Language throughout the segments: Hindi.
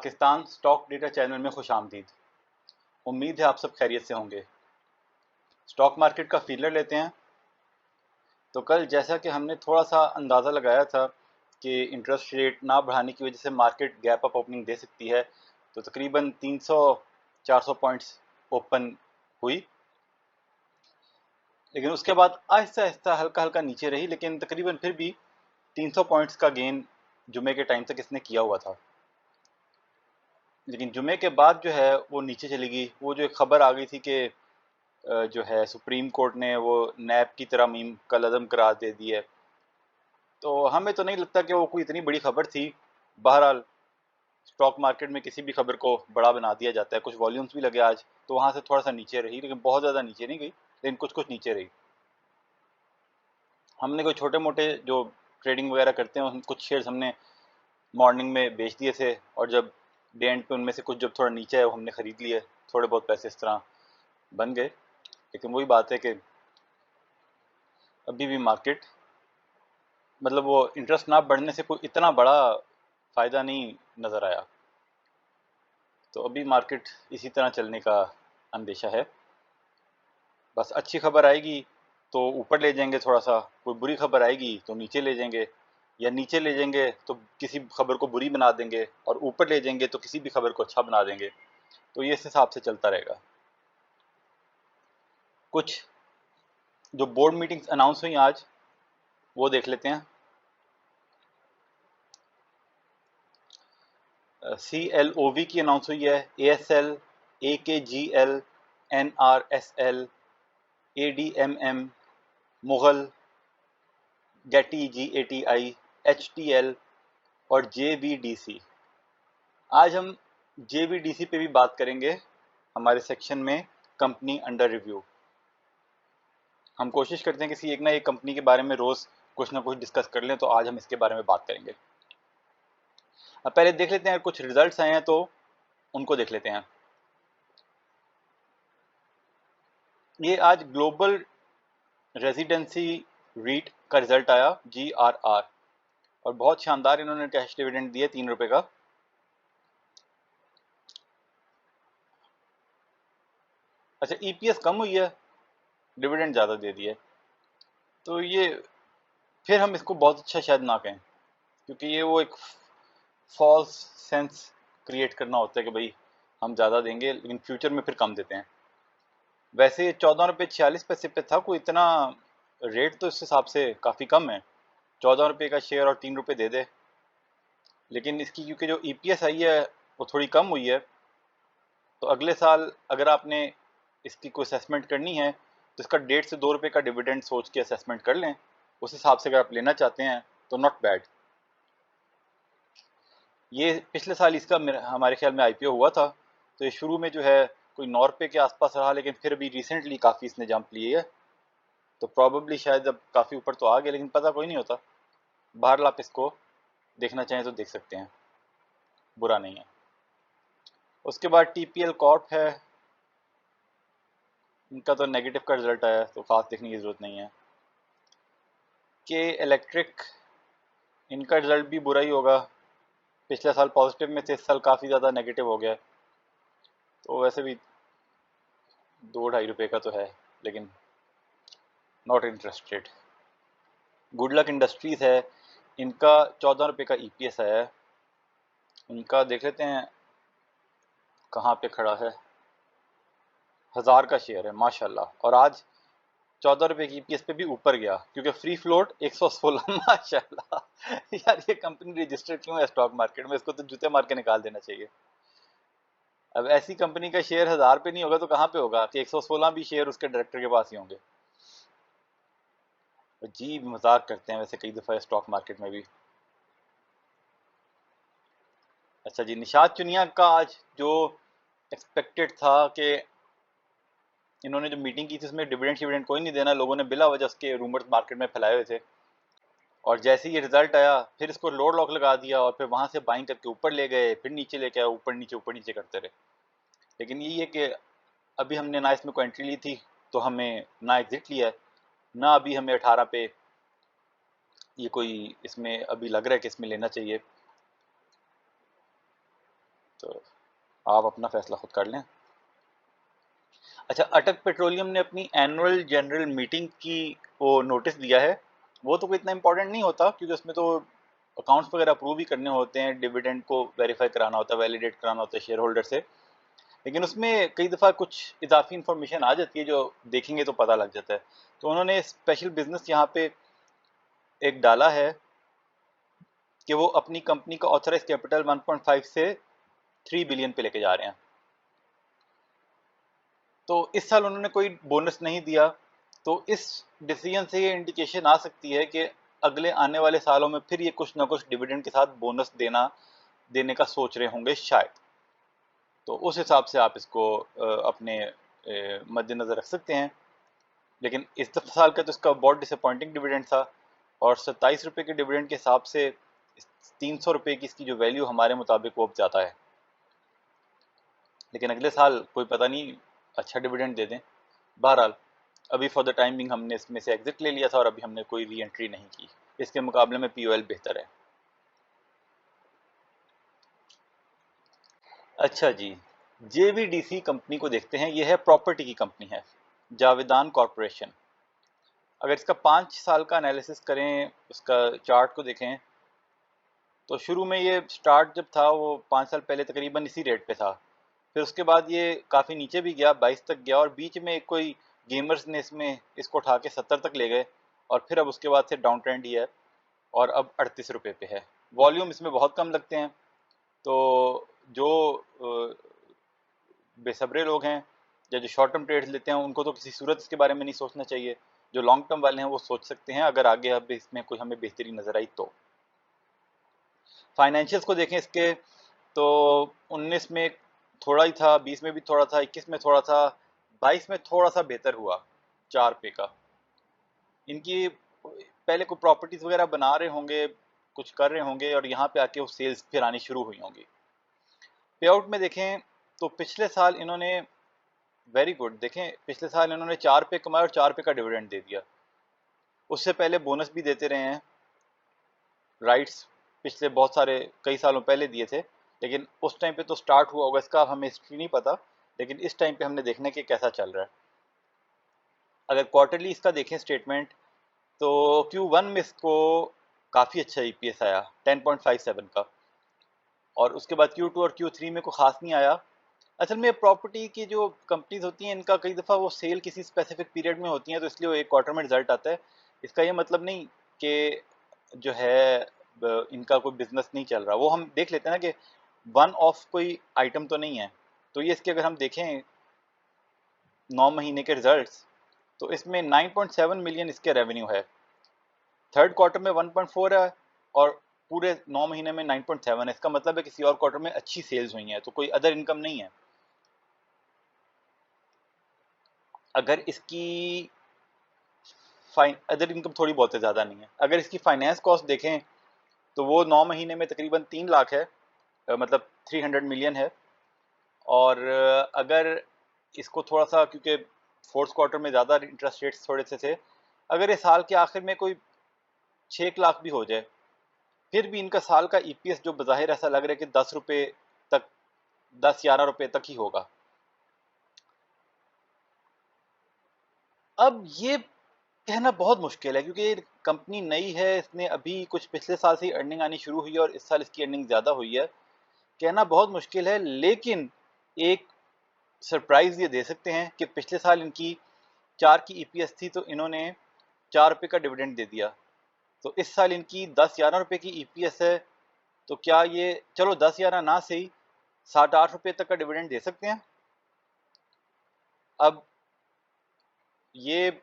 पाकिस्तान स्टॉक डेटा चैनल में खुशामदीद। उम्मीद है आप सब खैरियत से होंगे। स्टॉक मार्केट का फीलर लेते हैं। तो कल जैसा कि हमने थोड़ा सा अंदाज़ा लगाया था कि इंटरेस्ट रेट ना बढ़ाने की वजह से मार्केट गैप अप ओपनिंग दे सकती है, तो तकरीबन 300-400 पॉइंट्स ओपन हुई, लेकिन उसके बाद आहिस्ता आहिस्ता हल्का हल्का नीचे रही, लेकिन तकरीबन फिर भी 300 पॉइंट्स का गेन जुमे के टाइम तक इसने किया हुआ था। लेकिन जुमे के बाद जो है वो नीचे चली गई। वो जो एक खबर आ गई थी कि जो है सुप्रीम कोर्ट ने वो नैब की तरह मीम कल अदम करार दे दी है, तो हमें तो नहीं लगता कि वो कोई इतनी बड़ी खबर थी। बहरहाल स्टॉक मार्केट में किसी भी खबर को बड़ा बना दिया जाता है। कुछ वॉल्यूम्स भी लगे आज, तो वहाँ से थोड़ा सा नीचे रही, लेकिन बहुत ज़्यादा नीचे नहीं गई, लेकिन कुछ कुछ नीचे रही। हमने कोई छोटे मोटे जो ट्रेडिंग वगैरह करते हैं कुछ शेयर्स हमने मॉर्निंग में बेच दिए थे, और जब डे एंड पे उनमें से कुछ जब थोड़ा नीचे है वो हमने ख़रीद लिए। थोड़े बहुत पैसे इस तरह बन गए। लेकिन वही बात है कि अभी भी मार्केट, मतलब वो इंटरेस्ट ना बढ़ने से कोई इतना बड़ा फ़ायदा नहीं नज़र आया, तो अभी मार्केट इसी तरह चलने का अंदेशा है। बस अच्छी खबर आएगी तो ऊपर ले जाएंगे थोड़ा सा, कोई बुरी खबर आएगी तो नीचे ले जाएंगे, या नीचे ले जाएंगे तो किसी खबर को बुरी बना देंगे, और ऊपर ले जाएंगे तो किसी भी खबर को अच्छा बना देंगे। तो ये इस हिसाब से चलता रहेगा। कुछ जो बोर्ड मीटिंग्स अनाउंस हुई आज वो देख लेते हैं। CLOV की अनाउंस हुई है, ASL, AKGL, NRSL, ADMM, Mughal, Getty GATI, HTL और JVDC। आज हम JVDC पे भी बात करेंगे हमारे सेक्शन में कंपनी अंडर रिव्यू। हम कोशिश करते हैं किसी एक ना एक कंपनी के बारे में रोज़ कुछ ना कुछ डिस्कस कर लें, तो आज हम इसके बारे में बात करेंगे। अब पहले देख लेते हैं, कुछ रिजल्ट्स आए हैं तो उनको देख लेते हैं। ये आज ग्लोबल रेजिडेंसी रीट का रिजल्ट आया, GRR, और बहुत शानदार इन्होंने कैश डिविडेंड दिए 3 रुपए का। अच्छा, EPS कम हुई है, डिविडेंड ज़्यादा दे दिए, तो ये फिर हम इसको बहुत अच्छा शायद ना कहें, क्योंकि ये वो एक फॉल्स सेंस क्रिएट करना होता है कि भाई हम ज़्यादा देंगे लेकिन फ्यूचर में फिर कम देते हैं। वैसे 14 रुपये 46 पैसे पे था, कोई इतना रेट तो इस हिसाब से काफ़ी कम है। 14 रुपये का शेयर और 3 रुपये दे दे, लेकिन इसकी क्योंकि जो EPS आई है वो थोड़ी कम हुई है, तो अगले साल अगर आपने इसकी कोई असेसमेंट करनी है तो इसका 1.5 से 2 रुपये का डिविडेंड सोच के असेसमेंट कर लें। उस हिसाब से अगर आप लेना चाहते हैं तो नॉट बैड। ये पिछले साल इसका हमारे ख्याल में IPO हुआ था, तो ये शुरू में जो है कोई 9 रुपये के आसपास रहा, लेकिन फिर भी रिसेंटली काफ़ी इसने जंप लिए है, तो प्रॉबेबली शायद अब काफ़ी ऊपर तो आ गया, लेकिन पता कोई नहीं होता। बहरहाल आप इसको देखना चाहें तो देख सकते हैं, बुरा नहीं है। उसके बाद TPL कॉर्प है, इनका तो नेगेटिव का रिजल्ट आया तो खास देखने की ज़रूरत नहीं है। के इलेक्ट्रिक, इनका रिजल्ट भी बुरा ही होगा। पिछले साल पॉजिटिव में थे, इस साल काफ़ी ज़्यादा नेगेटिव हो गया, तो वैसे भी 2-2.5 रुपये का तो है, लेकिन not interested. Good luck industries है, इनका 14 रुपये का EPS आया है। इनका देख लेते हैं कहाँ पे खड़ा है। 1000 का शेयर है माशाल्लाह, और आज 14 रुपये की EPS पे भी ऊपर गया, क्योंकि फ्री फ्लोट 116 माशाल्लाह। यार ये कंपनी रजिस्टर्ड क्यों है स्टॉक मार्केट में, इसको तो जूते मार के निकाल देना चाहिए। अब ऐसी कंपनी का शेयर 1000 पे नहीं होगा तो कहाँ पे होगा कि 116 भी शेयर उसके डायरेक्टर के पास ही होंगे। जी मजाक करते हैं वैसे कई दफ़ा स्टॉक मार्केट में भी। अच्छा जी, निशात चुनिया का आज जो एक्सपेक्टेड था कि इन्होंने जो मीटिंग की थी उसमें डिविडेंड कोई नहीं देना, लोगों ने बिला वजह उसके रूमर्स मार्केट में फैलाए हुए थे, और जैसे ही ये रिजल्ट आया फिर इसको लोड लॉक लगा दिया, और फिर वहां से बाइंग करके ऊपर ले गए, फिर नीचे लेके आए, ऊपर नीचे करते रहे। लेकिन ये कि अभी हमने ना इसमें कोई एंट्री ली थी तो हमें ना एग्जिट लिया है, ना अभी हमें 18 पे ये कोई इसमें अभी लग रहा है कि इसमें लेना चाहिए। तो आप अपना फैसला खुद कर लें। अच्छा, अटक पेट्रोलियम ने अपनी एनुअल जनरल मीटिंग की वो नोटिस दिया है। वो तो कोई इतना इंपॉर्टेंट नहीं होता क्योंकि उसमें तो अकाउंट्स वगैरह अप्रूव ही करने होते हैं, डिविडेंड को वेरीफाई कराना होता है, वैलिडेट कराना होता है शेयर होल्डर से। लेकिन उसमें कई दफ़ा कुछ इजाफी इंफॉर्मेशन आ जाती है जो देखेंगे तो पता लग जाता है। तो उन्होंने स्पेशल बिजनेस यहाँ पे एक डाला है कि वो अपनी कंपनी का ऑथराइज कैपिटल 1.5 से 3 बिलियन पे लेके जा रहे हैं। तो इस साल उन्होंने कोई बोनस नहीं दिया, तो इस डिसीजन से ये इंडिकेशन आ सकती है कि अगले आने वाले सालों में फिर ये कुछ ना कुछ डिविडेंड के साथ बोनस देने का सोच रहे होंगे शायद। तो उस हिसाब से आप इसको अपने मद्देनज़र रख सकते हैं। लेकिन इस साल का तो इसका बहुत डिसअपॉइंटिंग डिविडेंड था, और 27 रुपये के डिविडेंड के हिसाब से 300 रुपये की इसकी जो वैल्यू हमारे मुताबिक वो ज़्यादा है। लेकिन अगले साल कोई पता नहीं अच्छा डिविडेंड दे दें। बहरहाल अभी फॉर द टाइम बिंग हमने इसमें से एग्जिट ले लिया था और अभी हमने कोई री एंट्री नहीं की। इसके मुकाबले में पीओएल बेहतर है। अच्छा जी, जेवीडीसी कंपनी को देखते हैं। यह है प्रॉपर्टी की कंपनी है, जावेदान कॉरपोरेशन। अगर इसका 5 साल का एनालिसिस करें, उसका चार्ट को देखें, तो शुरू में ये स्टार्ट जब था वो 5 साल पहले तकरीबन इसी रेट पे था। फिर उसके बाद ये काफ़ी नीचे भी गया, 22 तक गया, और बीच में कोई गेमर्स ने इसको उठा के 70 तक ले गए, और फिर अब उसके बाद से डाउन ट्रेंड ही है, और अब 38 रुपये पे है। वॉल्यूम इसमें बहुत कम लगते हैं। तो जो बेसब्रे लोग हैं या जो शॉर्ट टर्म ट्रेड्स लेते हैं उनको तो किसी सूरत इसके बारे में नहीं सोचना चाहिए। जो लॉन्ग टर्म वाले हैं वो सोच सकते हैं, अगर आगे अब इसमें कोई हमें बेहतरी नज़र आई तो। फाइनेंशियल्स को देखें इसके, तो 19 में थोड़ा ही था, 20 में भी थोड़ा था, 21 में थोड़ा था, 22 में थोड़ा सा बेहतर हुआ 4 रुपये का। इनकी पहले कोई प्रॉपर्टीज वगैरह बना रहे होंगे, कुछ कर रहे होंगे, और यहाँ पे आके वो सेल्स फिर आनी शुरू हुई होंगी। पे आउट में देखें तो पिछले साल इन्होंने वेरी गुड, देखें पिछले साल इन्होंने 4 रुपये कमाए और 4 रुपये का डिविडेंड दे दिया। उससे पहले बोनस भी देते रहे हैं, राइट्स पिछले बहुत सारे कई सालों पहले दिए थे, लेकिन उस टाइम पे तो स्टार्ट हुआ होगा इसका, हमें हिस्ट्री नहीं पता। लेकिन इस टाइम पे हमने देखने के कैसा चल रहा है। अगर क्वार्टरली इसका देखें स्टेटमेंट, तो Q1 में इसको काफ़ी अच्छा ईपीएस आया 10.57 का, और उसके बाद Q2 और Q3 में कोई ख़ास नहीं आया। असल में प्रॉपर्टी की जो कंपनीज होती हैं इनका कई दफ़ा वो सेल किसी स्पेसिफिक पीरियड में होती हैं, तो इसलिए वो एक क्वार्टर में रिजल्ट आता है। इसका ये मतलब नहीं कि जो है इनका कोई बिजनेस नहीं चल रहा। वो हम देख लेते हैं ना कि वन ऑफ कोई आइटम तो नहीं है। तो ये इसके अगर हम देखें 9 महीने के रिजल्ट्स, तो इसमें 9.7 मिलियन इसके रेवेन्यू है, थर्ड क्वार्टर में 1.4 है, और पूरे 9 महीने में 9.7 है। इसका मतलब है किसी और क्वार्टर में अच्छी सेल्स हुई हैं, तो कोई अदर इनकम नहीं है। अगर इसकी अदर इनकम थोड़ी बहुत है, ज़्यादा नहीं है। अगर इसकी फाइनेंस कॉस्ट देखें तो वो 9 महीने में तकरीबन 3 लाख है, मतलब 300 मिलियन है। और अगर इसको थोड़ा सा, क्योंकि फोर्थ क्वार्टर में ज़्यादा इंटरेस्ट रेट्स थोड़े से थे, अगर ये साल के आखिर में कोई 6 लाख भी हो जाए, फिर भी इनका साल का ईपीएस जो बज़ाहिर ऐसा लग रहा है कि 10 रुपये तक, 10-11 रुपये तक ही होगा। अब ये कहना बहुत मुश्किल है क्योंकि कंपनी नई है, इसने अभी कुछ पिछले साल से अर्निंग आनी शुरू हुई है और इस साल इसकी अर्निंग ज़्यादा हुई है। कहना बहुत मुश्किल है, लेकिन एक सरप्राइज़ ये दे सकते हैं कि पिछले साल इनकी 4 की ईपीएस थी, तो इन्होंने 4 रुपये का डिविडेंड दे दिया। तो इस साल इनकी 10-11 रुपये की ईपीएस है, तो क्या ये, चलो 10-11 ना सही, 7-8 रुपये तक का डिविडेंड दे सकते हैं। अब ये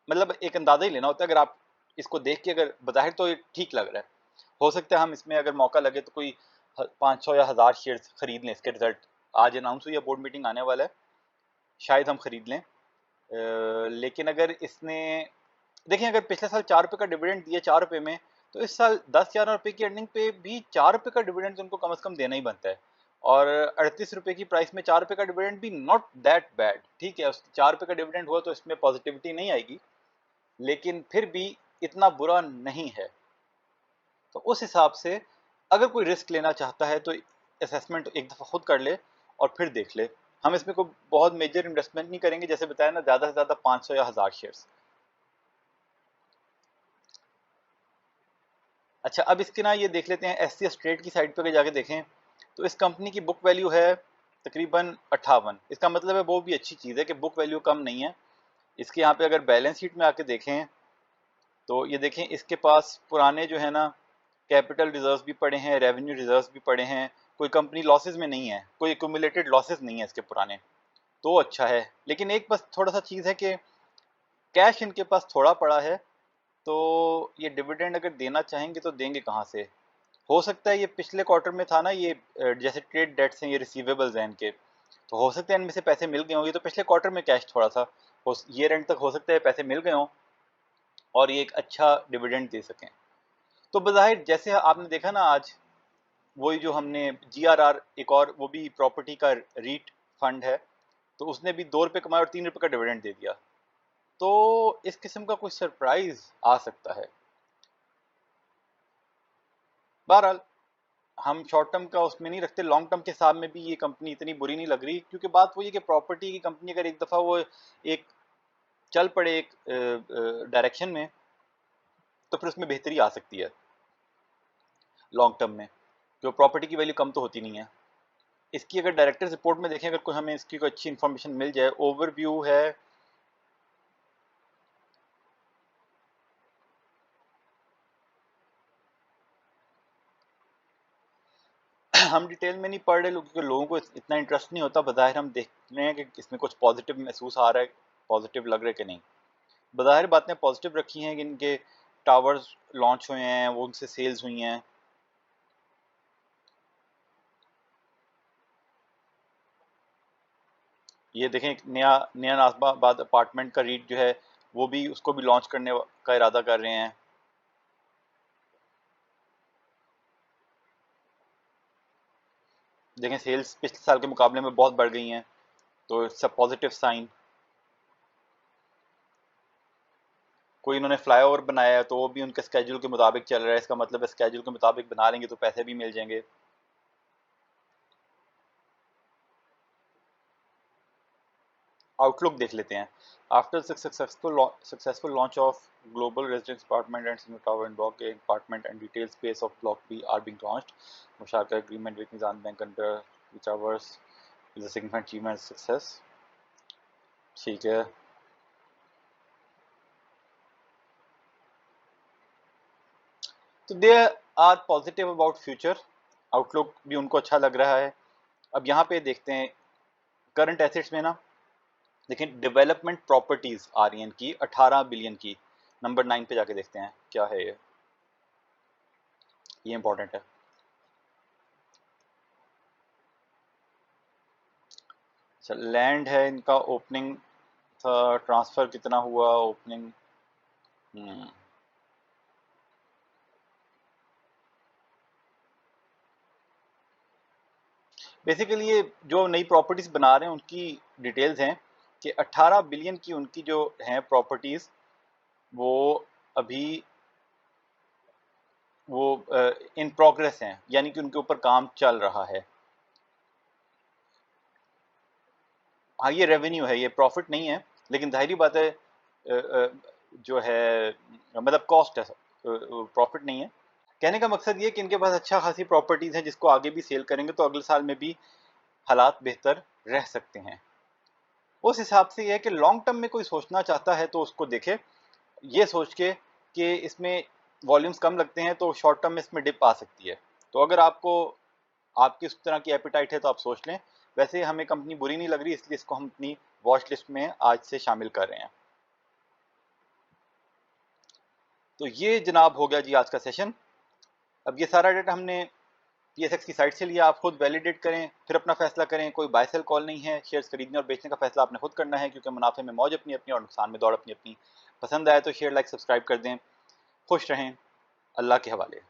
मतलब एक अंदाज़ा ही लेना होता है। अगर आप इसको देख के, अगर बज़ाहिर तो ये ठीक लग रहा है, हो सकता है हम इसमें अगर मौका लगे तो कोई 500 या 1000 शेयर्स खरीद लें। इसके रिजल्ट आज अनाउंस हुई है, बोर्ड मीटिंग आने वाला है, शायद हम खरीद लें। लेकिन अगर इसने, देखिए अगर पिछले साल 4 रुपये का डिविडेंड दिया 4 रुपये में, तो इस साल 10-11 रुपये की अर्निंग पे भी 4 रुपये का डिविडेंड उनको कम से कम देना ही बनता है। और 38 रुपये की प्राइस में 4 रुपये का डिविडेंड भी नॉट दैट बैड। ठीक है, 4 रुपये का डिविडेंड हुआ तो इसमें पॉजिटिविटी नहीं आएगी, लेकिन फिर भी इतना बुरा नहीं है। तो उस हिसाब से अगर कोई रिस्क लेना चाहता है तो असेसमेंट एक दफ़ा खुद कर ले और फिर देख ले। हम इसमें कोई बहुत मेजर इन्वेस्टमेंट नहीं करेंगे, जैसे बताया ना, ज़्यादा से ज़्यादा 500 या 1000 शेयर्स। अच्छा, अब इसके ना ये देख लेते हैं SCS ट्रेड की साइट पर जाके देखें तो इस कंपनी की बुक वैल्यू है तकरीबन 58। इसका मतलब है वो भी अच्छी चीज़ है कि बुक वैल्यू कम नहीं है। इसके यहाँ पे अगर बैलेंस शीट में आके देखें तो ये देखें इसके पास पुराने जो है ना कैपिटल रिजर्व्स भी पड़े हैं, रेवेन्यू रिजर्व्स भी पड़े हैं। कोई कंपनी लॉसेस में नहीं है, कोई एक्यूमुलेटेड लॉसेस नहीं है इसके पुराने, तो अच्छा है। लेकिन एक बस थोड़ा सा चीज़ है कि कैश इनके पास थोड़ा पड़ा है, तो ये डिविडेंड अगर देना चाहेंगे तो देंगे कहाँ से? हो सकता है ये पिछले क्वार्टर में था ना, ये जैसे ट्रेड डेट्स हैं, ये रिसीवेबल्स हैं इनके, तो हो सकता है इनमें से पैसे मिल गए हों। ये तो पिछले क्वार्टर में कैश थोड़ा सा, ईयर एंड तक हो सकता है पैसे मिल गए हों और ये एक अच्छा डिविडेंड दे सकें। तो बज़ाहिर जैसे आपने देखा ना आज, वही जो हमने GRR, एक और वो भी प्रॉपर्टी का रीट फंड है, तो उसने भी 2 रुपये कमाए और 3 रुपये का डिविडेंड दे दिया। तो इस किस्म का कोई सरप्राइज आ सकता है। बहरहाल हम शॉर्ट टर्म का उसमें नहीं रखते, लॉन्ग टर्म के हिसाब में भी ये कंपनी इतनी बुरी नहीं लग रही, क्योंकि बात वही है कि प्रॉपर्टी की कंपनी अगर एक दफ़ा वो एक चल पड़े एक डायरेक्शन में, तो फिर उसमें बेहतरी आ सकती है लॉन्ग टर्म में, जो प्रॉपर्टी की वैल्यू कम तो होती नहीं है। इसकी अगर डायरेक्टर रिपोर्ट में देखें, अगर कोई हमें इसकी कोई अच्छी इन्फॉर्मेशन मिल जाए, ओवरव्यू है हम डिटेल में नहीं पढ़ रहे क्योंकि लोगों को इतना इंटरेस्ट नहीं होता। बज़ाहिर हम देख रहे हैं कि इसमें कुछ पॉजिटिव महसूस आ रहा है, पॉजिटिव लग रहा है कि नहीं। बज़ाहिर बातें पॉजिटिव रखी हैं कि इनके टावर्स लॉन्च हुए हैं, वो उनसे सेल्स हुई हैं। ये देखें एक नया नया नाज़िमाबाद अपार्टमेंट का रीट जो है, वो भी उसको भी लॉन्च करने का इरादा कर रहे हैं। देखें सेल्स पिछले साल के मुकाबले में बहुत बढ़ गई हैं, तो इट्स अ पॉजिटिव साइन। कोई इन्होंने फ्लाईओवर बनाया है तो वो भी उनके स्केड्यूल के मुताबिक चल रहा है, इसका मतलब है स्केड्यूल के मुताबिक बना लेंगे तो पैसे भी मिल जाएंगे। आउटलुक देख लेते हैं। After successful launch of global residence apartment and single tower in block A apartment and detail space of block B are being launched, मुशारका agreement with Nizam Bank under which ours is a significant achievement success. ठीक है, तो they are positive about future, outlook भी उनको अच्छा लग रहा है। अब यहाँ पे देखते हैं करंट एसेट्स में ना, लेकिन डेवलपमेंट प्रॉपर्टीज आ रही हैं इनकी 18 बिलियन की। नंबर 9 पे जाके देखते हैं क्या है ये इंपॉर्टेंट है। अच्छा, लैंड है इनका, ओपनिंग था, ट्रांसफर कितना हुआ ओपनिंग। बेसिकली ये जो नई प्रॉपर्टीज बना रहे हैं उनकी डिटेल्स हैं कि 18 बिलियन की उनकी जो हैं प्रॉपर्टीज, वो अभी वो इन प्रोग्रेस हैं, यानी कि उनके ऊपर काम चल रहा है। हाँ, ये रेवेन्यू है, ये प्रॉफिट नहीं है, लेकिन जाहिर बात है जो है मतलब कॉस्ट है, प्रॉफिट नहीं है। कहने का मकसद ये कि इनके पास अच्छा खासी प्रॉपर्टीज हैं जिसको आगे भी सेल करेंगे तो अगले साल में भी हालात बेहतर रह सकते हैं। उस हिसाब से यह है कि लॉन्ग टर्म में कोई सोचना चाहता है तो उसको देखे, ये सोच के कि इसमें वॉल्यूम्स कम लगते हैं तो शॉर्ट टर्म में इसमें डिप आ सकती है। तो अगर आपको आपकी उस तरह की एपिटाइट है तो आप सोच लें। वैसे हमें कंपनी बुरी नहीं लग रही, इसलिए इसको हम अपनी वॉच लिस्ट में आज से शामिल कर रहे हैं। तो ये जनाब हो गया जी आज का सेशन। अब ये सारा डेटा हमने PSX की साइट से लिया, आप खुद वैलिडेट करें, फिर अपना फैसला करें। कोई बाय सेल कॉल नहीं है, शेयर्स खरीदने और बेचने का फैसला आपने खुद करना है, क्योंकि मुनाफे में मौज अपनी अपनी और नुकसान में दौड़ अपनी अपनी। पसंद आए तो शेयर लाइक सब्सक्राइब कर दें। खुश रहें, अल्लाह के हवाले।